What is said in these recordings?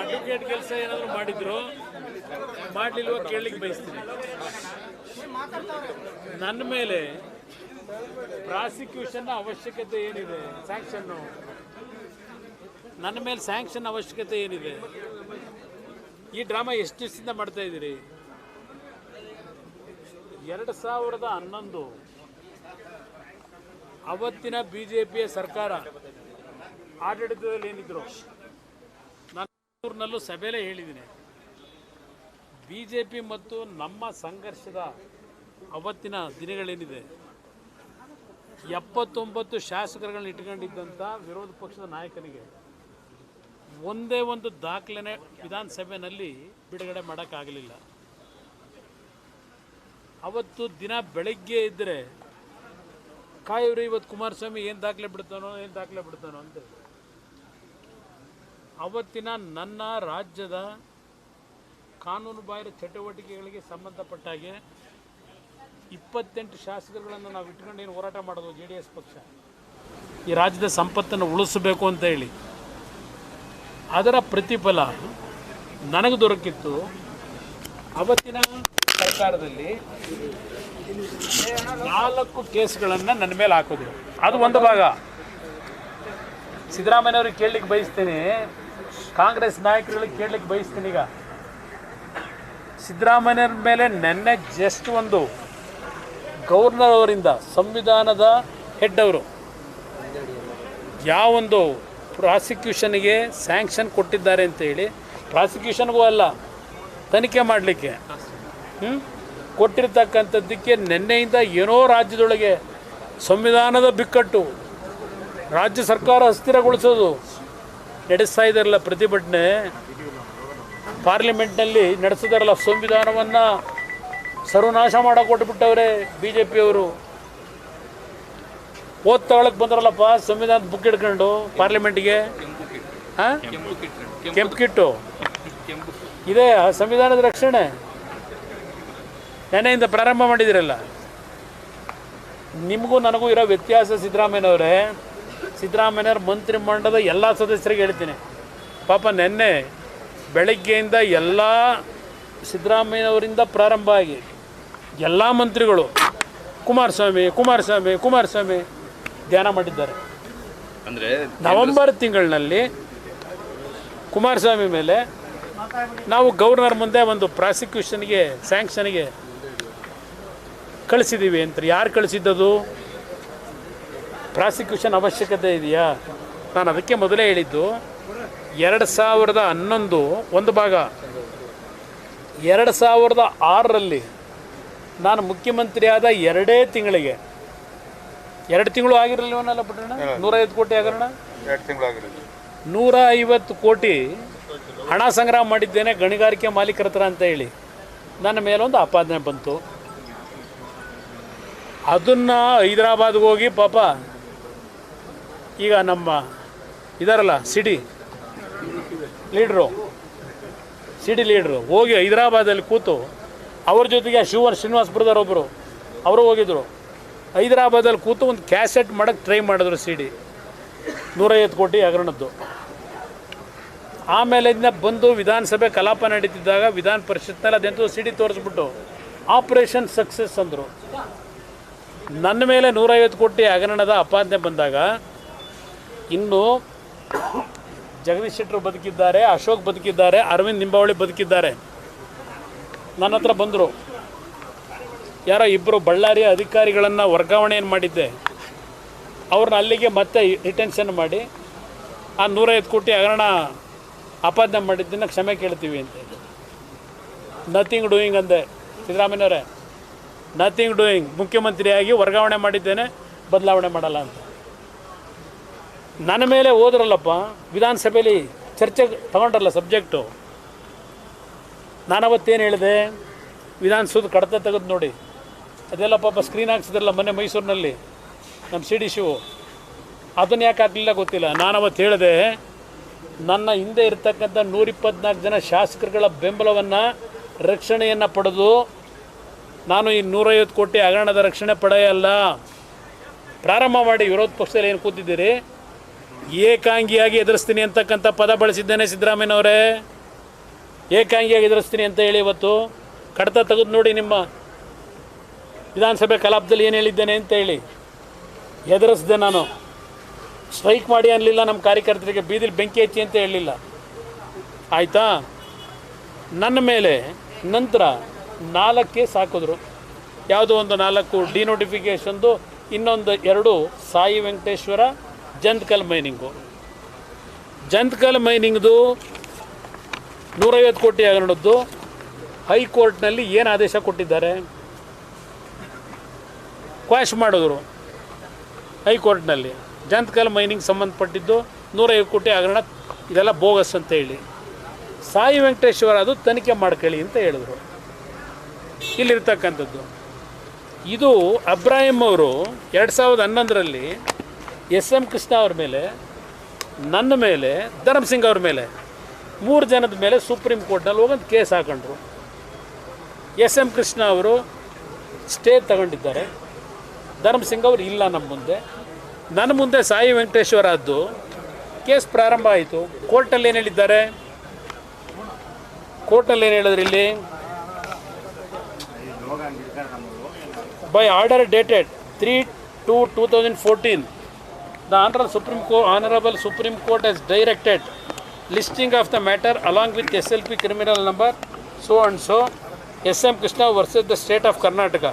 Advocate ಕೆಲಸ ಏನಾದರೂ ಮಾಡಿದ್ರು ಮಾಡಲಿಲ್ವೋ ಕೇಳಲಿಕ್ಕೆ ಬಯಸ್ತೀನಿ. ನನ್ನ ಮೇಲೆ ಪ್ರಾಸಿಕ್ಯೂಷನ್ ಅವಶ್ಯಕತೆ ಏನಿದೆ? ಸ್ಯಾಂಕ್ಷನ್ನು ನನ್ನ ಮೇಲೆ ಸ್ಯಾಂಕ್ಷನ್ ಅವಶ್ಯಕತೆ ಏನಿದೆ? ಈ ಡ್ರಾಮಾ ಎಷ್ಟು ದಿವಸದಿಂದ ಮಾಡ್ತಾ ಇದ್ದೀರಿ? 2011 ಅವತ್ತಿನ ಬಿಜೆಪಿಯ ಸರ್ಕಾರ ಆಡಳಿತದಲ್ಲಿ ಏನಿದ್ರು, ನಾನು ಊರಿನಲ್ಲೂ ಸಭೆಯಲ್ಲೇ ಹೇಳಿದ್ದೀನಿ, ಬಿಜೆಪಿ ಮತ್ತು ನಮ್ಮ ಸಂಘರ್ಷದ ಅವತ್ತಿನ ದಿನಗಳೇನಿದೆ, 79 ಶಾಸಕರುಗಳನ್ನ ಇಟ್ಕೊಂಡಿದ್ದಂಥ ವಿರೋಧ ಪಕ್ಷದ ನಾಯಕನಿಗೆ ಒಂದೇ ಒಂದು ದಾಖಲೆನೇ ವಿಧಾನಸಭೆಯಲ್ಲಿ ಬಿಡುಗಡೆ ಮಾಡೋಕ್ಕಾಗಲಿಲ್ಲ. ಅವತ್ತು ದಿನ ಬೆಳಗ್ಗೆ ಇದ್ದರೆ ಕಾಯಿವ್ರಿ ಇವತ್ತು ಕುಮಾರಸ್ವಾಮಿ ಏನು ದಾಖಲೆ ಬಿಡ್ತಾನೋ ಅಂತ. ಅವತ್ತಿನ ನನ್ನ ರಾಜ್ಯದ ಕಾನೂನು ಬಾಹಿರ ಚಟುವಟಿಕೆಗಳಿಗೆ ಸಂಬಂಧಪಟ್ಟ ಹಾಗೆ 28 ಶಾಸಕರುಗಳನ್ನು ನಾವು ಇಟ್ಕೊಂಡು ಏನು ಹೋರಾಟ ಮಾಡೋದು JDS ಪಕ್ಷ, ಈ ರಾಜ್ಯದ ಸಂಪತ್ತನ್ನು ಉಳಿಸಬೇಕು ಅಂತ ಹೇಳಿ, ಅದರ ಪ್ರತಿಫಲ ನನಗೆ ದೊರಕಿತ್ತು. ಅವತ್ತಿನ ಸರ್ಕಾರದಲ್ಲಿ 4 ಕೇಸ್ಗಳನ್ನು ನನ್ನ ಮೇಲೆ ಹಾಕಿದ್ರು. ಅದು ಒಂದು ಭಾಗ. ಸಿದ್ದರಾಮಯ್ಯವ್ರಿಗೆ ಕೇಳಲಿಕ್ಕೆ ಬಯಸ್ತೀನಿ, ಕಾಂಗ್ರೆಸ್ ನಾಯಕರುಗಳಿಗೆ ಕೇಳಲಿಕ್ಕೆ ಬಯಸ್ತೀನಿ. ಈಗ ಸಿದ್ದರಾಮಯ್ಯವ್ರ ಮೇಲೆ ನೆನ್ನೆ ಜಸ್ಟ್ ಒಂದು ಗವರ್ನರ್ ಅವರಿಂದ, ಸಂವಿಧಾನದ ಹೆಡ್ ಅವರು, ಯಾವೊಂದು ಪ್ರಾಸಿಕ್ಯೂಷನ್ಗೆ ಸ್ಯಾಂಕ್ಷನ್ ಕೊಟ್ಟಿದ್ದಾರೆ ಅಂತೇಳಿ, ಪ್ರಾಸಿಕ್ಯೂಷನ್ಗೂ ಅಲ್ಲ ತನಿಖೆ ಮಾಡಲಿಕ್ಕೆ ಕೊಟ್ಟಿರ್ತಕ್ಕಂಥದ್ದಕ್ಕೆ ನಿನ್ನೆಯಿಂದ ಏನೋ ರಾಜ್ಯದೊಳಗೆ ಸಂವಿಧಾನದ ಬಿಕ್ಕಟ್ಟು, ರಾಜ್ಯ ಸರ್ಕಾರ ಅಸ್ಥಿರಗೊಳಿಸೋದು ನಡೆಸ್ತಾ ಇದ್ದಾರಲ್ಲ ಪ್ರತಿಭಟನೆ, ಪಾರ್ಲಿಮೆಂಟ್ನಲ್ಲಿ ನಡೆಸಿದಾರಲ್ಲ, ಸಂವಿಧಾನವನ್ನು ಸರ್ವನಾಶ ಮಾಡೋಕೆ ಕೊಟ್ಟುಬಿಟ್ಟವ್ರೆ BJPಯವರು. ಓದ್ ತಗೊಳಕ್ಕೆ ಬಂದ್ರಲ್ಲಪ್ಪ ಸಂವಿಧಾನದ ಬುಕ್ ಹಿಡ್ಕೊಂಡು ಪಾರ್ಲಿಮೆಂಟ್ಗೆ. ಕೆಂಪು ಕಿಟ್ಟು ಇದೆ ಸಂವಿಧಾನದ ರಕ್ಷಣೆ. ನೆನೆಯಿಂದ ಪ್ರಾರಂಭ ಮಾಡಿದಿರಲ್ಲ. ನಿಮಗೂ ನನಗೂ ಇರೋ ವ್ಯತ್ಯಾಸ, ಸಿದ್ದರಾಮಯ್ಯನವರೇ, ಸಿದ್ದರಾಮಯ್ಯವ್ರ ಮಂತ್ರಿಮಂಡಲದ ಎಲ್ಲ ಸದಸ್ಯರಿಗೆ ಹೇಳ್ತೀನಿ, ಪಾಪ ನೆನ್ನೆ ಬೆಳಗ್ಗೆಯಿಂದ ಎಲ್ಲ ಸಿದ್ದರಾಮಯ್ಯನವರಿಂದ ಪ್ರಾರಂಭ ಆಗಿ ಎಲ್ಲ ಮಂತ್ರಿಗಳು ಕುಮಾರಸ್ವಾಮಿ ಧ್ಯಾನ ಮಾಡಿದ್ದಾರೆ. ಅಂದರೆ ನವೆಂಬರ್ ತಿಂಗಳಿನಲ್ಲಿ ಕುಮಾರಸ್ವಾಮಿ ಮೇಲೆ ನಾವು ಗವರ್ನರ್ ಮುಂದೆ ಒಂದು ಪ್ರಾಸಿಕ್ಯೂಷನ್ಗೆ ಸ್ಯಾಂಕ್ಷನ್ಗೆ ಕಳಿಸಿದ್ದೀವಿ ಅಂತ. ಯಾರು ಕಳಿಸಿದ್ದದು? ಪ್ರಾಸಿಕ್ಯೂಷನ್ ಅವಶ್ಯಕತೆ ಇದೆಯಾ? ನಾನು ಅದಕ್ಕೆ ಮೊದಲೇ ಹೇಳಿದ್ದು, 2011 ಒಂದು ಭಾಗ, 2006ರಲ್ಲಿ ನಾನು ಮುಖ್ಯಮಂತ್ರಿ ಆದ 2 ತಿಂಗಳಿಗೆ, 2 ತಿಂಗಳು ಆಗಿರಲಿಲ್ಲವನ್ನಲ್ಲ ಪುಟ್ಟಣ, 150 ಕೋಟಿ ಹಗರಣ, 150 ಕೋಟಿ ಹಣ ಸಂಗ್ರಹ ಮಾಡಿದ್ದೇನೆ ಗಣಿಗಾರಿಕೆ ಮಾಲೀಕರ ಹತ್ರ ಅಂತ ಹೇಳಿ ನನ್ನ ಮೇಲೊಂದು ಆಪಾದನೆ ಬಂತು. ಅದನ್ನು ಹೈದರಾಬಾದ್ಗೆ ಹೋಗಿ ಪಾಪ ಈಗ ನಮ್ಮ ಇದಾರಲ್ಲ ಸಿಡಿ ಲೀಡ್ರು ಹೋಗಿ ಹೈದರಾಬಾದಲ್ಲಿ ಕೂತು ಅವ್ರ ಜೊತೆಗೆ ಶ್ರೀನಿವಾಸಪುರದವ್ರು ಒಬ್ಬರು ಅವರು ಹೋಗಿದ್ರು. ಹೈದರಾಬಾದಲ್ಲಿ ಕೂತು ಒಂದು ಕ್ಯಾಸೆಟ್ ಮಾಡೋಕ್ಕೆ ಟ್ರೈ ಮಾಡಿದ್ರು CD 150 ಕೋಟಿ ಹಗರಣದ್ದು. ಆಮೇಲೆ ಇದನ್ನ ಬಂದು ವಿಧಾನಸಭೆ ಕಲಾಪ ನಡೀತಿದ್ದಾಗ ವಿಧಾನ ಪರಿಷತ್ನಲ್ಲಿ ಅದೆಂತೂ CD ತೋರಿಸ್ಬಿಟ್ಟು ಆಪರೇಷನ್ ಸಕ್ಸಸ್ ಅಂದರು. ನನ್ನ ಮೇಲೆ 150 ಕೋಟಿ ಹಗರಣದ ಆಪಾದನೆ ಬಂದಾಗ ಇನ್ನು ಜಗದೀಶ್ ಶೆಟ್ಟರು ಬದುಕಿದ್ದಾರೆ, ಅಶೋಕ್ ಬದುಕಿದ್ದಾರೆ, ಅರವಿಂದ್ ನಿಂಬಾವಳಿ ಬದುಕಿದ್ದಾರೆ. ನನ್ನ ಹತ್ರ ಬಂದರು. ಯಾರೋ 2 ಬಳ್ಳಾರಿಯ ಅಧಿಕಾರಿಗಳನ್ನು ವರ್ಗಾವಣೆಯನ್ನು ಮಾಡಿದ್ದೆ, ಅವ್ರನ್ನ ಅಲ್ಲಿಗೆ ಮತ್ತೆ ರಿಟೆನ್ಷನ್ ಮಾಡಿ ಆ 150 ಕೋಟಿ ಹಗರಣ ಆಪಾದನೆ ಮಾಡಿದ್ದನ್ನು ಕ್ಷಮೆ ಕೇಳ್ತೀವಿ ಅಂತ. ನಥಿಂಗ್ ಡೂಯಿಂಗ್ ಅಂದೆ. ಸಿದ್ದರಾಮಯ್ಯನವರೇ, ನಥಿಂಗ್ ಡೂಯಿಂಗ್, ಮುಖ್ಯಮಂತ್ರಿಯಾಗಿ ವರ್ಗಾವಣೆ ಮಾಡಿದ್ದೇನೆ, ಬದಲಾವಣೆ ಮಾಡಲ್ಲ ಅಂತ. ನನ್ನ ಮೇಲೆ ಹೋದ್ರಲ್ಲಪ್ಪ ವಿಧಾನಸಭೆಯಲ್ಲಿ ಚರ್ಚೆಗೆ ತಗೊಂಡ್ರಲ್ಲ ಸಬ್ಜೆಕ್ಟು. ನಾನು ಅವತ್ತೇನು ಹೇಳಿದೆ? ವಿಧಾನಸೌಧ ಕಡತ ತೆಗೆದು ನೋಡಿ, ಅದೆಲ್ಲ ಪಾಪ ಸ್ಕ್ರೀನ್ ಹಾಕ್ಸಿದ್ರಲ್ಲ ಮೊನ್ನೆ ಮೈಸೂರಿನಲ್ಲಿ ನಮ್ಮ CD ಶಿವು, ಅದನ್ನು ಯಾಕೆ ಹಾಕಲಿಲ್ಲ ಗೊತ್ತಿಲ್ಲ. ನಾನು ಅವತ್ತು ಹೇಳಿದೆ, ನನ್ನ ಹಿಂದೆ ಇರ್ತಕ್ಕಂಥ 124 ಜನ ಶಾಸಕರುಗಳ ಬೆಂಬಲವನ್ನು, ರಕ್ಷಣೆಯನ್ನು ಪಡೆದು ನಾನು ಈ 150 ಕೋಟಿ ಹಗರಣದ ರಕ್ಷಣೆ ಪಡೆಯಲ್ಲ. ಪ್ರಾರಂಭ ಮಾಡಿ ವಿರೋಧ ಪಕ್ಷದಲ್ಲಿ ಏನು ಕೂತಿದ್ದೀರಿ, ಏಕಾಂಗಿಯಾಗಿ ಎದುರಿಸ್ತೀನಿ ಅಂತಕ್ಕಂಥ ಪದ ಬಳಸಿದ್ದೇನೆ ಸಿದ್ದರಾಮಯ್ಯನವರೇ. ಏಕಾಂಗಿಯಾಗಿ ಎದುರಿಸ್ತೀನಿ ಅಂತ ಹೇಳಿ ಇವತ್ತು ಕಡತ ತೆಗೆದು ನೋಡಿ ನಿಮ್ಮ ವಿಧಾನಸಭೆ ಕಲಾಪದಲ್ಲಿ ಏನು ಹೇಳಿದ್ದೇನೆ ಅಂತ ಹೇಳಿ. ಎದುರಿಸಿದೆ ನಾನು. ಸ್ಟ್ರೈಕ್ ಮಾಡಿ ಅನ್ನಲಿಲ್ಲ, ನಮ್ಮ ಕಾರ್ಯಕರ್ತರಿಗೆ ಬೀದಿಲಿ ಬೆಂಕಿ ಹಚ್ಚಿ ಅಂತ ಹೇಳಲಿಲ್ಲ. ಆಯಿತಾ? ನನ್ನ ಮೇಲೆ ನಂತರ 4 ಕೇಸ್ ಹಾಕಿದ್ರು. ಯಾವುದೋ ಒಂದು 4 ಡಿನೋಟಿಫಿಕೇಷನ್ದು, ಇನ್ನೊಂದು 2 ಸಾಯಿ ವೆಂಕಟೇಶ್ವರ ಜಂತ್ಕಲ್ ಮೈನಿಂಗು. ಜಂತ್ಕಲ್ ಮೈನಿಂಗ್ದು 150 ಕೋಟಿ ಹಗರಣದ್ದು ಹೈಕೋರ್ಟ್ನಲ್ಲಿ ಏನು ಆದೇಶ ಕೊಟ್ಟಿದ್ದಾರೆ? ಕ್ವಾಶ್ ಮಾಡಿದ್ರು ಹೈಕೋರ್ಟ್ನಲ್ಲಿ. ಜಂತ್ಕಲ್ ಮೈನಿಂಗ್ ಸಂಬಂಧಪಟ್ಟಿದ್ದು 150 ಕೋಟಿ ಹಗರಣ, ಇದೆಲ್ಲ ಬೋಗಸ್ ಅಂತ ಹೇಳಿ. ಸಾಯಿ ವೆಂಕಟೇಶ್ವರ ಅದು ತನಿಖೆ ಮಾಡ್ಕೊಳ್ಳಿ ಅಂತ ಹೇಳಿದ್ರು. ಇಲ್ಲಿರ್ತಕ್ಕಂಥದ್ದು ಇದು ಅಬ್ರಾಹಿಂ ಅವರು 2011ರಲ್ಲಿ SM ಕೃಷ್ಣ ಅವ್ರ ಮೇಲೆ, ನನ್ನ ಮೇಲೆ, ಧರ್ಮಸಿಂಗ್ ಅವ್ರ ಮೇಲೆ 3 ಜನದ ಮೇಲೆ ಸುಪ್ರೀಂ ಕೋರ್ಟ್ನಲ್ಲಿ ಹೋಗಂತ ಕೇಸ್ ಹಾಕೊಂಡ್ರು. SM ಕೃಷ್ಣ ಅವರು ಸ್ಟೇ ತಗೊಂಡಿದ್ದಾರೆ, ಧರ್ಮಸಿಂಗ್ ಅವರು ಇಲ್ಲ ನಮ್ಮ ಮುಂದೆ. ನನ್ನ ಮುಂದೆ ಸಾಯಿ ವೆಂಕಟೇಶ್ವರ ಅದ್ದು ಕೇಸ್ ಪ್ರಾರಂಭ ಆಯಿತು. ಕೋರ್ಟಲ್ಲಿ ಏನು ಹೇಳಿದ್ದಾರೆ? ಕೋರ್ಟಲ್ಲಿ ಏನು ಹೇಳಿದ್ರು ಇಲ್ಲಿ? By order dated 3/2/2014 the Honorable Supreme Court has directed listing of the matter along with SLP criminal number so and so SM Krishna versus the state of Karnataka.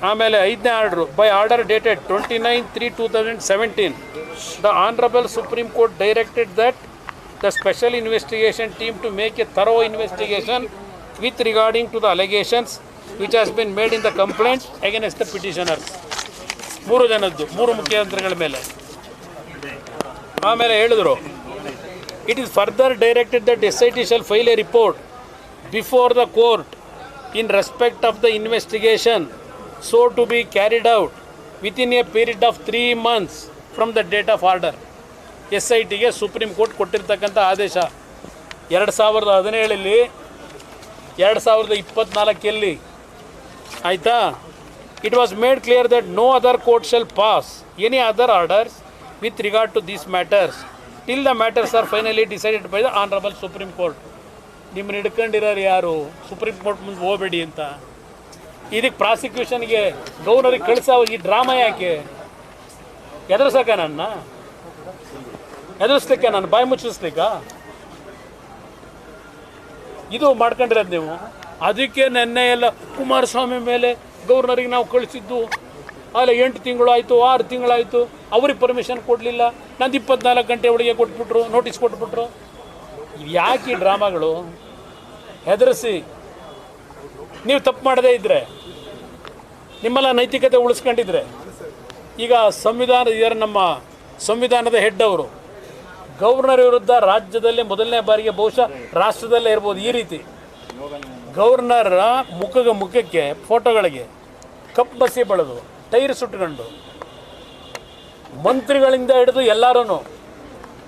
ಆಮೇಲೆ 5ನೇ order by order dated 29/3/2017 the Honorable Supreme Court directed that the special investigation team to make a thorough investigation with regarding to the allegations which has been made in the complaint against the petitioners. 3 ಜನದ್ದು 3 ಮುಖ್ಯಮಂತ್ರಿಗಳ ಮೇಲೆ. ಆಮೇಲೆ ಹೇಳಿದ್ರು, it is further directed that SIT shall file a report before the court in respect of the investigation so to be carried out within a period of 3 months from the date of order. SITಗೆ supreme court ಕೊಟ್ಟಿರ್ತಕ್ಕಂಥ ಆದೇಶ 2017ರಲ್ಲಿ 2024ರಲ್ಲಿ ಆಯಿತಾ? It was made clear that no other court shall pass any other orders with regard to these matters till the matters are finally decided by the honourable supreme court. ನಿಮ್ಮನ್ನ ಹಿಡ್ಕೊಂಡಿರೋರು ಯಾರು? Supreme court ಮುಂದೆ ಹೋಗಬೇಡಿ ಅಂತ. ಇದಕ್ಕೆ ಪ್ರಾಸಿಕ್ಯೂಷನ್ಗೆ ಗೌರ್ನರಿಗೆ ಕಳಿಸೋ ಈ drama ಯಾಕೆ? ಎದುರಿಸಕ ನನ್ನ ಎದುರಿಸ್ಲಿಕ್ಕೆ, ನಾನು ಬಾಯಿ ಮುಚ್ಚಿಸ್ಲಿಕ್ಕ ಇದು ಮಾಡ್ಕೊಂಡಿರೋದು ನೀವು. ಅದಕ್ಕೆ ನೆನ್ನೆ ಎಲ್ಲ ಕುಮಾರಸ್ವಾಮಿ ಮೇಲೆ ಗೌರ್ನರಿಗೆ ನಾವು ಕಳಿಸಿದ್ದು ಅಲ್ಲ 8 ತಿಂಗಳು ಆಯಿತು, 6 ತಿಂಗಳಾಯಿತು, ಅವ್ರಿಗೆ ಪರ್ಮಿಷನ್ ಕೊಡಲಿಲ್ಲ, ನಂದು 24 ಗಂಟೆ ಒಳಗೆ ಕೊಟ್ಬಿಟ್ರು, ನೋಟಿಸ್ ಕೊಟ್ಬಿಟ್ರು. ಯಾಕೆ ಈ ಡ್ರಾಮಾಗಳು? ಹೆದರಿಸಿ ನೀವು ತಪ್ಪು ಮಾಡದೇ ಇದ್ದರೆ, ನಿಮ್ಮೆಲ್ಲ ನೈತಿಕತೆ ಉಳಿಸ್ಕೊಂಡಿದ್ರೆ, ಈಗ ನಮ್ಮ ಸಂವಿಧಾನದ ಹೆಡ್ ಅವರು ಗವರ್ನರ್ ವಿರುದ್ಧ ರಾಜ್ಯದಲ್ಲೇ ಮೊದಲನೇ ಬಾರಿಗೆ, ಬಹುಶಃ ರಾಷ್ಟ್ರದಲ್ಲೇ ಇರ್ಬೋದು, ಈ ರೀತಿ ಗವರ್ನರ ಮುಖಕ್ಕೆ ಫೋಟೋಗಳಿಗೆ ಕಪ್ಪು ಬಸಿ ಬೆಳೆದು ಟೈರ್ ಸುಟ್ಕೊಂಡು ಮಂತ್ರಿಗಳಿಂದ ಹಿಡಿದು ಎಲ್ಲರೂ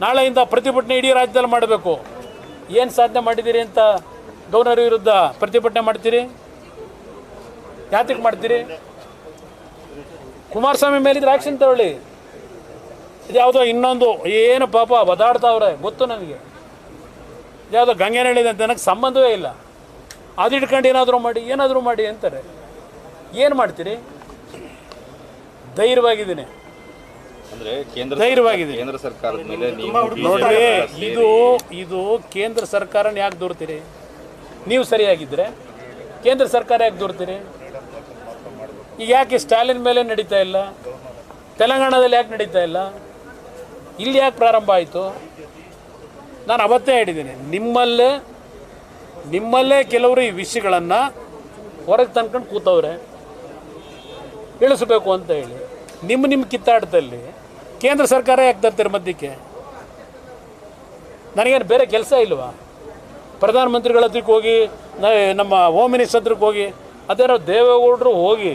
ನಾಳೆಯಿಂದ ಪ್ರತಿಭಟನೆ ಇಡೀ ರಾಜ್ಯದಲ್ಲಿ ಮಾಡಬೇಕು. ಏನು ಸಾಧನೆ ಮಾಡಿದ್ದೀರಿ ಅಂತ ಗವರ್ನರ್ ವಿರುದ್ಧ ಪ್ರತಿಭಟನೆ ಮಾಡ್ತೀರಿ? ಯಾತಕ್ಕೆ ಮಾಡ್ತೀರಿ? ಕುಮಾರಸ್ವಾಮಿ ಮೇಲಿದ್ರೆ ಆ್ಯಕ್ಷನ್ ತಗೊಳ್ಳಿ. ಇದ್ಯಾವುದೋ ಇನ್ನೊಂದು ಏನು ಪಾಪ ಒದಾಡ್ತಾವ್ರೆ ಗೊತ್ತು ನನಗೆ. ಯಾವುದೋ ಗಂಗೆನಹಳ್ಳಿ ಅಂತ ನನಗೆ ಸಂಬಂಧವೇ ಇಲ್ಲ. ಅದು ಹಿಡ್ಕೊಂಡು ಏನಾದರೂ ಮಾಡಿ ಅಂತಾರೆ. ಏನು ಮಾಡ್ತೀರಿ? ಧೈರ್ಯವಾಗಿದ್ದೀನಿ, ಧೈರ್ಯವಾಗಿದ್ದೀನಿ. ಕೇಂದ್ರ ಸರ್ಕಾರದ ಮೇಲೆ ನೋಡ್ರಿ, ಇದು ಕೇಂದ್ರ ಸರ್ಕಾರನ ಯಾಕೆ ದೂರ್ತೀರಿ? ನೀವು ಸರಿಯಾಗಿದ್ದರೆ ಕೇಂದ್ರ ಸರ್ಕಾರ ಯಾಕೆ ದೂರ್ತೀರಿ? ಈಗ ಯಾಕೆ ಸ್ಟಾಲಿನ್ ಮೇಲೆ ನಡೀತಾ ಇಲ್ಲ? ತೆಲಂಗಾಣದಲ್ಲಿ ಯಾಕೆ ನಡೀತಾ ಇಲ್ಲ? ಇಲ್ಲಿ ಯಾಕೆ ಪ್ರಾರಂಭ ಆಯಿತು? ನಾನು ಅವತ್ತೇ ಹೇಳಿದ್ದೀನಿ, ನಿಮ್ಮಲ್ಲೇ ಕೆಲವರು ಈ ವಿಷಯಗಳನ್ನು ಹೊರಗೆ ತಂದ್ಕೊಂಡು ಕೂತವ್ರೆ ಇಳಿಸ್ಬೇಕು ಅಂತ ಹೇಳಿ. ನಿಮ್ಮ ಕಿತ್ತಾಟದಲ್ಲಿ ಕೇಂದ್ರ ಸರ್ಕಾರ ಯಾಕೆ ತರ್ತೀರಿ ಮಧ್ಯಕ್ಕೆ? ನನಗೇನು ಬೇರೆ ಕೆಲಸ ಇಲ್ವಾ? ಪ್ರಧಾನಮಂತ್ರಿಗಳ ಹತ್ರಕ್ಕೆ ಹೋಗಿ, ನಮ್ಮ ಹೋಮ್ ಮಿನಿಸ್ಟರ್ ಹತ್ರಕ್ಕೆ ಹೋಗಿ, ಅದೇನೋ ದೇವೇಗೌಡರು ಹೋಗಿ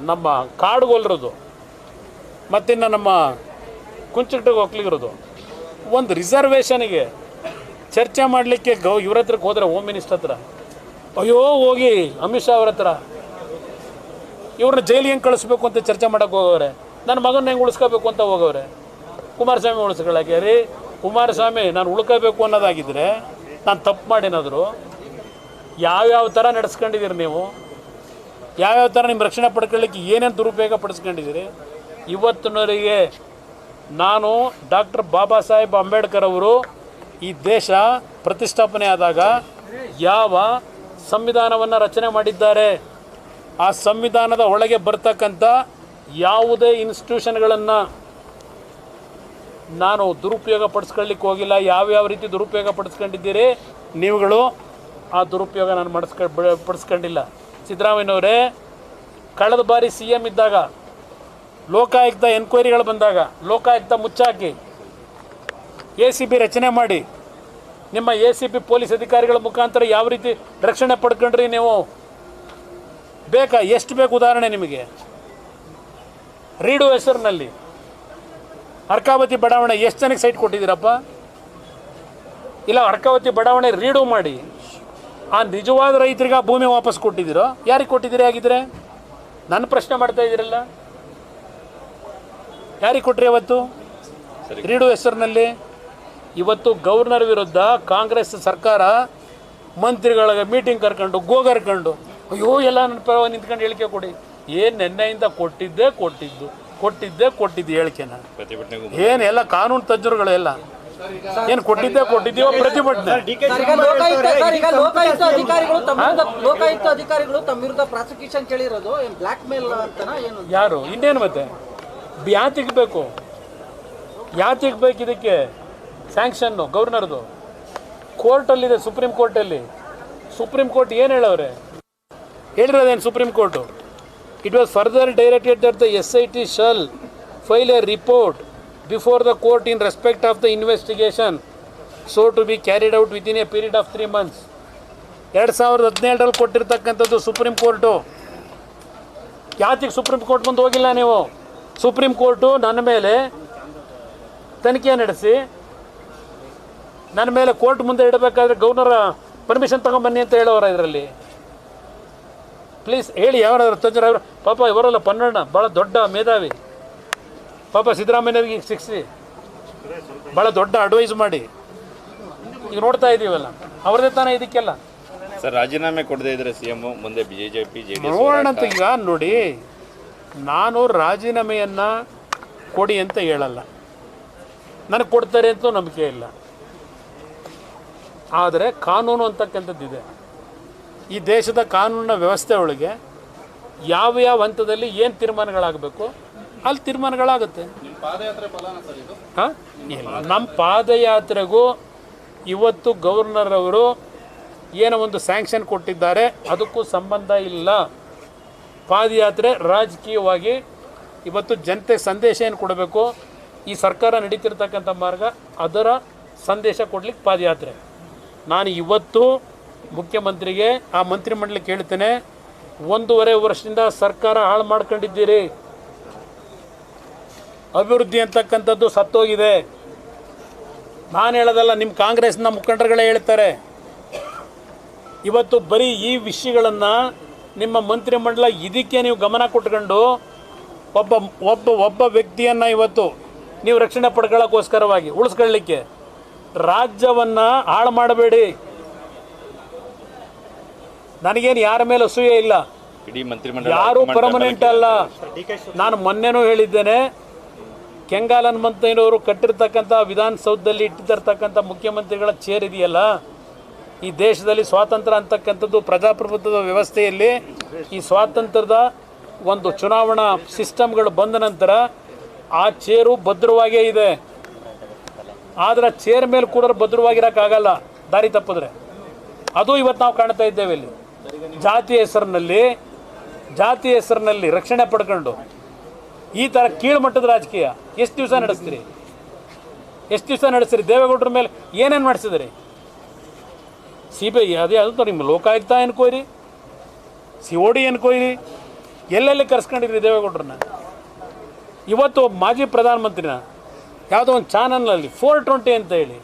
ನಮ್ಮ ಕಾಡುಗೊಲ್ಲರದು ಮತ್ತಿನ್ನು ನಮ್ಮ ಕುಂಚಿಟ್ಟಿಗೆ ಹೋಗ್ಲಿಗಿರೋದು ಒಂದು ರಿಸರ್ವೇಷನ್ಗೆ ಚರ್ಚೆ ಮಾಡಲಿಕ್ಕೆ ಇವ್ರ ಹತ್ರಕ್ಕೆ ಹೋದರೆ, ಹೋಮ್ ಮಿನಿಸ್ಟರ್ ಹತ್ರ, ಅಯ್ಯೋ ಹೋಗಿ ಅಮಿತ್ ಶಾ ಅವ್ರ ಹತ್ರ ಇವ್ರನ್ನ ಜೈಲಿಗೆ ಹೆಂಗೆ ಕಳಿಸ್ಬೇಕು ಅಂತ ಚರ್ಚೆ ಮಾಡೋಕ್ಕೆ ಹೋಗೋರೆ. ನನ್ನ ಮಗನ ಹೆಂಗೆ ಉಳಿಸ್ಕೋಬೇಕು ಅಂತ ಹೋಗೋರೆ. ಕುಮಾರಸ್ವಾಮಿ ಉಳಿಸ್ಕೊಳ್ಳೋಕೆ ರೀ, ಕುಮಾರಸ್ವಾಮಿ ನಾನು ಉಳ್ಕೋಬೇಕು ಅನ್ನೋದಾಗಿದ್ದರೆ ನಾನು ತಪ್ಪು ಮಾಡಿನಾದರೂ ಯಾವ್ಯಾವ ಥರ ನಡೆಸ್ಕೊಂಡಿದ್ದೀರಿ ನೀವು, ಯಾವ್ಯಾವ ಥರ ನಿಮ್ಮ ರಕ್ಷಣೆ ಪಡ್ಕೊಳ್ಳಿಕ್ಕೆ ಏನೇನು ದುರುಪಯೋಗ ಪಡಿಸ್ಕೊಂಡಿದ್ದೀರಿ. ಇವತ್ತಿನವರೆಗೆ ನಾನು ಡಾಕ್ಟರ್ ಬಾಬಾ ಸಾಹೇಬ್ ಅಂಬೇಡ್ಕರ್ ಅವರು ಈ ದೇಶ ಪ್ರತಿಷ್ಠಾಪನೆ ಆದಾಗ ಯಾವ ಸಂವಿಧಾನವನ್ನು ರಚನೆ ಮಾಡಿದ್ದಾರೆ, ಆ ಸಂವಿಧಾನದ ಒಳಗೆ ಬರ್ತಕ್ಕಂಥ ಯಾವುದೇ ಇನ್ಸ್ಟಿಟ್ಯೂಷನ್ಗಳನ್ನು ನಾನು ದುರುಪಯೋಗ ಪಡಿಸ್ಕೊಳ್ಳಿಕ್ಕೆ ಹೋಗಿಲ್ಲ. ಯಾವ್ಯಾವ ರೀತಿ ದುರುಪಯೋಗ ಪಡಿಸ್ಕೊಂಡಿದ್ದೀರಿ ನೀವುಗಳು, ಆ ದುರುಪಯೋಗ ನಾನು ಪಡಿಸ್ಕೊಂಡಿಲ್ಲ. ಸಿದ್ದರಾಮಯ್ಯನವರೇ, ಕಳೆದ ಬಾರಿ CM ಇದ್ದಾಗ ಲೋಕಾಯುಕ್ತ ಎನ್ಕ್ವೈರಿಗಳು ಬಂದಾಗ ಲೋಕಾಯುಕ್ತ ಮುಚ್ಚಾಕಿ ACB ರಚನೆ ಮಾಡಿ ನಿಮ್ಮ ACB ಪೊಲೀಸ್ ಅಧಿಕಾರಿಗಳ ಮುಖಾಂತರ ಯಾವ ರೀತಿ ರಕ್ಷಣೆ ಪಡ್ಕೊಂಡ್ರಿ ನೀವು, ಬೇಕಾ? ಎಷ್ಟು ಬೇಕು ಉದಾಹರಣೆ ನಿಮಗೆ? ರೀಡು ಹೆಸರಿನಲ್ಲಿ ಅರ್ಕಾವತಿ ಬಡಾವಣೆ ಎಷ್ಟು ಜನಕ್ಕೆ ಸೈಟ್ ಕೊಟ್ಟಿದ್ದೀರಪ್ಪ? ಇಲ್ಲ, ಅರ್ಕಾವತಿ ಬಡಾವಣೆ ರೀಡು ಮಾಡಿ ಆ ನಿಜವಾದ ರೈತರಿಗೆ ಆ ಭೂಮಿ ವಾಪಸ್ ಕೊಟ್ಟಿದ್ದೀರೋ? ಯಾರಿಗೆ ಕೊಟ್ಟಿದ್ದೀರಿ ಆಗಿದ್ರೆ? ನನ್ನ ಪ್ರಶ್ನೆ ಮಾಡ್ತಾ ಇದ್ದೀರಲ್ಲ, ಯಾರಿಗೆ ಕೊಟ್ರಿ ಅವತ್ತು ರೀಡು ಹೆಸರಿನಲ್ಲಿ? ಇವತ್ತು ಗವರ್ನರ್ ವಿರುದ್ಧ ಕಾಂಗ್ರೆಸ್ ಸರ್ಕಾರ ಮಂತ್ರಿಗಳಿಗೆ ಮೀಟಿಂಗ್ ಕರ್ಕೊಂಡು ಗೋಗರ್ಕೊಂಡು ಅಯ್ಯೋ ಎಲ್ಲ ನನ್ನ ಪರ ನಿಂತ್ಕೊಂಡು ಹೇಳಿಕೆ ಕೊಡಿ. ಏನು ನೆನ್ನೆಯಿಂದ ಕೊಟ್ಟಿದ್ದು ಹೇಳಿಕೆನ ಏನು ಎಲ್ಲ ಕಾನೂನು ತಜ್ಞರುಗಳೆಲ್ಲ ಏನು ಕೊಟ್ಟಿದ್ದೀವೋ ಪ್ರತಿಭಟನೆ. ಲೋಕಾಯುಕ್ತ ಅಧಿಕಾರಿಗಳು ತಮ್ಮ ವಿರುದ್ಧ ಪ್ರಾಸಿಕ್ಯೂಷನ್ ಕೇಳಿರೋದು ಬ್ಲಾಕ್ ಮೇಲ್ ಅಂತನಾ ಏನು? ಯಾರು? ಇನ್ನೇನು ಮತ್ತೆ ಯಾತಿಗೆ ಬೇಕು ಇದಕ್ಕೆ ಸ್ಯಾಂಕ್ಷನ್ನು? ಗವರ್ನರ್ದು ಕೋರ್ಟಲ್ಲಿದೆ, ಸುಪ್ರೀಂ ಕೋರ್ಟ್ ಏನು ಹೇಳವ್ರೆ? ಹೇಳಿರೋದೇನು supreme court? It was further directed that the SIT shall file a report before the court in respect of the investigation so to be carried out within a period of 3 months. 2017ರಲ್ಲಿ ಕೊಟ್ಟಿರ್ತಕ್ಕಂಥದ್ದು supreme court. ಯಾತಿಗೆ supreme court ಮುಂದೆ ಹೋಗಿಲ್ಲ ನೀವು? Supreme court ನನ್ನ ಮೇಲೆ ತನಿಖೆ ನಡೆಸಿ ನನ್ನ ಮೇಲೆ ಕೋರ್ಟ್ ಮುಂದೆ ಇಡಬೇಕಾದ್ರೆ ಗವರ್ನರ್ ಪರ್ಮಿಷನ್ ತಗೊಂಬನ್ನಿ ಅಂತ ಹೇಳೋರ ಇದರಲ್ಲಿ. ಪ್ಲೀಸ್ ಹೇಳಿ, ಯಾರಾದ್ರು ತಜ್ಞರು? ಪಾಪ ಇವರಲ್ಲ ಪನ್ನಣ್ಣ ಭಾಳ ದೊಡ್ಡ ಮೇಧಾವಿ, ಪಾಪ ಸಿದ್ದರಾಮಯ್ಯವ್ರಿಗೆ ಶಿಕ್ಷೆ ಭಾಳ ದೊಡ್ಡ ಅಡ್ವೈಸ್ ಮಾಡಿ ಈಗ ನೋಡ್ತಾ ಇದ್ದೀವಲ್ಲ, ಅವ್ರದೇ ತಾನೇ ಇದಕ್ಕೆಲ್ಲ. ಸರ್, ರಾಜೀನಾಮೆ ಕೊಡದೇ ಇದ್ರೆ CM ಮುಂದೆ BJP JDS ನೋಡೋಣ ಅಂತ. ಈಗ ನೋಡಿ, ನಾನು ರಾಜೀನಾಮೆಯನ್ನು ಕೊಡಿ ಅಂತ ಹೇಳಲ್ಲ, ನನಗೆ ಕೊಡ್ತಾರೆ ಅಂತೂ ನಂಬಿಕೆ ಇಲ್ಲ. ಆದರೆ ಕಾನೂನು ಅಂತಕ್ಕಂಥದ್ದಿದೆ. ಈ ದೇಶದ ಕಾನೂನಿನ ವ್ಯವಸ್ಥೆ ಒಳಗೆ ಯಾವ ಹಂತದಲ್ಲಿ ಏನು ತೀರ್ಮಾನಗಳಾಗಬೇಕು ಅಲ್ಲಿ ತೀರ್ಮಾನಗಳಾಗುತ್ತೆ. ಹಾಂ, ಇಲ್ಲ, ನಮ್ಮ ಪಾದಯಾತ್ರೆಗೂ ಇವತ್ತು ಗವರ್ನರ್ ಅವರು ಏನೋ ಒಂದು ಸ್ಯಾಂಕ್ಷನ್ ಕೊಟ್ಟಿದ್ದಾರೆ, ಅದಕ್ಕೂ ಸಂಬಂಧ ಇಲ್ಲ. ಪಾದಯಾತ್ರೆ ರಾಜಕೀಯವಾಗಿ ಇವತ್ತು ಜನತೆಗೆ ಸಂದೇಶ ಏನು ಕೊಡಬೇಕು, ಈ ಸರ್ಕಾರ ನಡೀತಿರ್ತಕ್ಕಂಥ ಮಾರ್ಗ, ಅದರ ಸಂದೇಶ ಕೊಡ್ಲಿಕ್ಕೆ ಪಾದಯಾತ್ರೆ. ನಾನು ಇವತ್ತು ಮುಖ್ಯಮಂತ್ರಿಗೆ, ಆ ಮಂತ್ರಿಮಂಡಲಕ್ಕೆ ಹೇಳ್ತೇನೆ, 1.5 ವರ್ಷದಿಂದ ಸರ್ಕಾರ ಹಾಳು ಮಾಡ್ಕೊಂಡಿದ್ದೀರಿ. ಅಭಿವೃದ್ಧಿ ಅಂತಕ್ಕಂಥದ್ದು ಸತ್ತೋಗಿದೆ. ನಾನು ಹೇಳೋದಲ್ಲ, ನಿಮ್ಮ ಕಾಂಗ್ರೆಸ್ನ ಮುಖಂಡರುಗಳೇ ಹೇಳ್ತಾರೆ. ಇವತ್ತು ಬರೀ ಈ ವಿಷಯಗಳನ್ನು ನಿಮ್ಮ ಮಂತ್ರಿಮಂಡಲ ಇದಕ್ಕೆ ನೀವು ಗಮನ ಕೊಟ್ಕೊಂಡು ಒಬ್ಬ ವ್ಯಕ್ತಿಯನ್ನು ಇವತ್ತು ನೀವು ರಕ್ಷಣೆ ಪಡ್ಕೊಳ್ಳೋಕ್ಕೋಸ್ಕರವಾಗಿ ಉಳಿಸ್ಕೊಳ್ಳಿಕ್ಕೆ ರಾಜ್ಯವನ್ನು ಹಾಳು ಮಾಡಬೇಡಿ. ನನಗೇನು ಯಾರ ಮೇಲೆ ಅಸೂಯೆ ಇಲ್ಲ, ಯಾರೂ ಪರ್ಮನೆಂಟ್ ಅಲ್ಲ. ನಾನು ಮೊನ್ನೆನೂ ಹೇಳಿದ್ದೇನೆ, ಕೆಂಗಾಲ್ ಹನುಮಂತಯ್ಯನವರು ಕಟ್ಟಿರ್ತಕ್ಕಂಥ ವಿಧಾನಸೌಧದಲ್ಲಿ ಇಟ್ಟಿರ್ತಕ್ಕಂಥ ಮುಖ್ಯಮಂತ್ರಿಗಳ ಚೇರ್ ಇದೆಯಲ್ಲ, ಈ ದೇಶದಲ್ಲಿ ಸ್ವಾತಂತ್ರ್ಯ ಅಂತಕ್ಕಂಥದ್ದು ಪ್ರಜಾಪ್ರಭುತ್ವದ ವ್ಯವಸ್ಥೆಯಲ್ಲಿ ಈ ಸ್ವಾತಂತ್ರ್ಯದ ಒಂದು ಚುನಾವಣಾ ಸಿಸ್ಟಮ್ಗಳು ಬಂದ ನಂತರ ಆ ಚೇರು ಭದ್ರವಾಗೇ ಇದೆ. ಆದರೆ ಚೇರ್ ಮೇಲೆ ಕೂಡ ಭದ್ರವಾಗಿರೋಕ್ಕಾಗಲ್ಲ ದಾರಿ ತಪ್ಪಿದ್ರೆ. ಅದು ಇವತ್ತು ನಾವು ಕಾಣ್ತಾ ಇದ್ದೇವೆ. ಇಲ್ಲಿ ಜಾತಿ ಹೆಸರಿನಲ್ಲಿ ರಕ್ಷಣೆ ಪಡ್ಕೊಂಡು ಈ ಥರ ಕೀಳುಮಟ್ಟದ ರಾಜಕೀಯ ಎಷ್ಟು ದಿವಸ ನಡೆಸ್ತೀರಿ? ದೇವೇಗೌಡರ ಮೇಲೆ ಏನೇನು ಮಾಡಿಸಿದ್ರಿ? CBI ಅದೇ ಅದು ನಿಮ್ಮ ಲೋಕಾಯುಕ್ತ ಎನ್ಕ್ವೈರಿ, COD ಎನ್ಕ್ವೈರಿ ಎಲ್ಲೆಲ್ಲಿ ಕರ್ಸ್ಕೊಂಡಿದ್ರಿ ದೇವೇಗೌಡರನ್ನ? ಇವತ್ತು ಮಾಜಿ ಪ್ರಧಾನಮಂತ್ರಿನ ಯಾವುದೋ ಒಂದು ಚಾನಲ್ನಲ್ಲಿ 420 ಅಂತ ಹೇಳಿ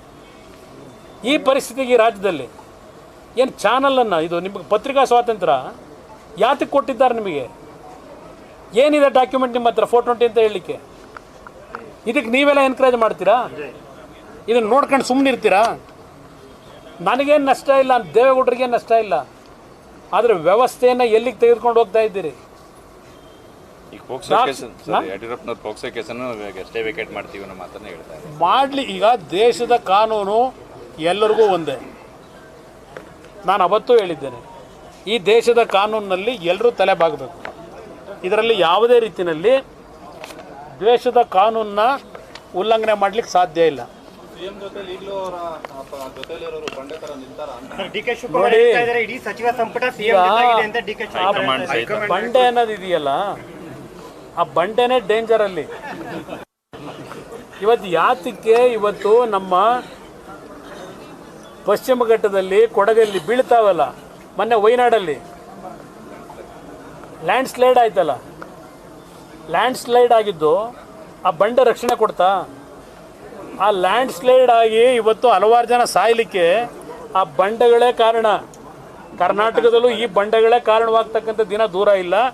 ಈ ಪರಿಸ್ಥಿತಿಗೆ ರಾಜ್ಯದಲ್ಲಿ ಏನು ಚಾನಲನ್ನು, ಇದು ನಿಮಗೆ ಪತ್ರಿಕಾ ಸ್ವಾತಂತ್ರ್ಯ ಯಾತಕ್ಕೆ ಕೊಟ್ಟಿದ್ದಾರೆ? ನಿಮಗೆ ಏನಿದೆ ಡಾಕ್ಯುಮೆಂಟ್ ನಿಮ್ಮ ಹತ್ರ 420 ಅಂತ ಹೇಳಲಿಕ್ಕೆ? ಇದಕ್ಕೆ ನೀವೆಲ್ಲ ಎನ್ಕರೇಜ್ ಮಾಡ್ತೀರಾ? ಇದನ್ನು ನೋಡ್ಕೊಂಡು ಸುಮ್ಮನೆ ಇರ್ತೀರಾ? ನನಗೇನು ನಷ್ಟ ಇಲ್ಲ, ದೇವೇಗೌಡರಿಗೇನು ನಷ್ಟ ಇಲ್ಲ. ಆದರೆ ವ್ಯವಸ್ಥೆಯನ್ನು ಎಲ್ಲಿಗೆ ತೆಗೆದುಕೊಂಡು ಹೋಗ್ತಾ ಇದ್ದೀರಿ? ಈಗ ಪೋಕ್ಸೋ ಕೇಸ್ ಯಡಿಯೂರಪ್ಪನವ್ರ ಪೋಕ್ಸೋ ಕೇಸನ್ನು ಅಷ್ಟೇ ವೇಕೇಟ್ ಮಾಡ್ತೀವಿ ಅನ್ನೋ ಮಾತನ್ನ ಹೇಳ್ತಾರೆ. ಮಾಡಲಿ. ಈಗ ದೇಶದ ಕಾನೂನು ಎಲ್ಲರಿಗೂ ಒಂದೇ. ನಾನು ಅವತ್ತೂ ಹೇಳಿದ್ದೇನೆ, ಈ ದೇಶದ ಕಾನೂನಿನಲ್ಲಿ ಎಲ್ಲರೂ ತಲೆ ಬಾಗಬೇಕು. ಇದರಲ್ಲಿ ಯಾವುದೇ ರೀತಿಯಲ್ಲಿ ದೇಶದ ಕಾನೂನನ್ನ ಉಲ್ಲಂಘನೆ ಮಾಡಲಿಕ್ಕೆ ಸಾಧ್ಯ ಇಲ್ಲ. ನೋಡಿ, ಇಡೀ ಸಚಿವ ಸಂಪುಟ ಸಿಎಂ ಜೊತೆಗಿದೆ ಅಂತ ಡಿಕೆ ಶಿವಕುಮಾರ್ ಬಂಡೆ ಅನ್ನೋದು ಇದೆಯಲ್ಲ, ಆ ಬಂಡೆನೇ ಡೇಂಜರ್ ಅಲ್ಲಿ. ಇವತ್ತು ಯಾತಕ್ಕೆ ಇವತ್ತು ನಮ್ಮ ಪಶ್ಚಿಮ ಘಟ್ಟದಲ್ಲಿ ಕೊಡಗಲ್ಲಿ ಬೀಳ್ತಾವಲ್ಲ, ಮೊನ್ನೆ ವಯನಾಡಲ್ಲಿ ಲ್ಯಾಂಡ್ ಸ್ಲೈಡ್ ಆಯ್ತಲ್ಲ, ಲ್ಯಾಂಡ್ ಸ್ಲೈಡ್ ಆಗಿದ್ದು ಆ ಬಂಡೆ ರಕ್ಷಣೆ ಕೊಡ್ತಾ? ಆ ಲ್ಯಾಂಡ್ ಸ್ಲೈಡ್ ಆಗಿ ಇವತ್ತು ಹಲವಾರು ಜನ ಸಾಯಲಿಕ್ಕೆ ಆ ಬಂಡೆಗಳೇ ಕಾರಣ. ಕರ್ನಾಟಕದಲ್ಲೂ ಈ ಬಂಡೆಗಳೇ ಕಾರಣವಾಗ್ತಕ್ಕಂಥ ದಿನ ದೂರ ಇಲ್ಲ.